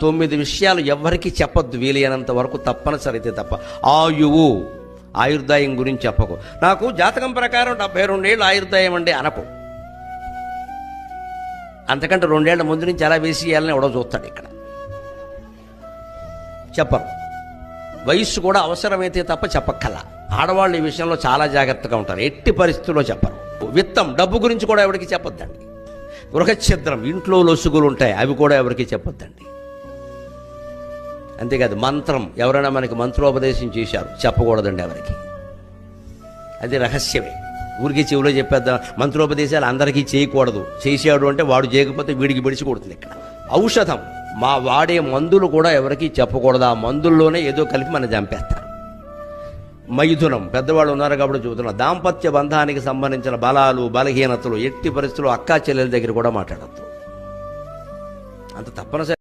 9 విషయాలు ఎవ్వరికీ చెప్పొద్దు, వీలైనంత వరకు తప్పనిసరి అయితే తప్ప. ఆయువు, ఆయుర్దాయం గురించి చెప్పకు. నాకు జాతకం ప్రకారం 72 ఏళ్ళు ఆయుర్దాయం అండి అనకు. అంతకంటే 2 ఏళ్ల ముందు నుంచి ఎలా వేసేయాలని ఎవడో చూస్తాడు. ఇక్కడ చెప్పరు. వయస్సు కూడా అవసరమైతే తప్ప చెప్పక్కల. ఆడవాళ్ళు ఈ విషయంలో చాలా జాగ్రత్తగా ఉంటారు, ఎట్టి పరిస్థితుల్లో చెప్పరు. విత్తం, డబ్బు గురించి కూడా ఎవరికి చెప్పొద్దండి. గృహఛిద్రం, ఇంట్లో లొసుగులు ఉంటాయి, అవి కూడా ఎవరికి చెప్పొద్దండి. అంతేకాదు మంత్రం, ఎవరైనా మనకి మంత్రోపదేశం చేశారు, చెప్పకూడదండి ఎవరికి. అది రహస్యమే. ఊరికి చెవిలో చెప్పేద్దాం. మంత్రోపదేశాలు అందరికీ చేయకూడదు. చేసాడు అంటే వాడు చేయకపోతే వీడికి బిడిచి కొడుతుంది. ఇక్కడ ఔషధం, మా వాడే మందులు కూడా ఎవరికి చెప్పకూడదు. ఆ మందుల్లోనే ఏదో కలిపి మనం చంపేస్తారు. మైథునం, పెద్దవాళ్ళు ఉన్నారు కాబట్టి చెబుతున్నా, దాంపత్య బంధానికి సంబంధించిన బలాలు బలహీనతలు ఎట్టి పరిస్థితుల్లో అక్కా చెల్లెల దగ్గర కూడా మాట్లాడద్దు. అంత తప్పనిసరి.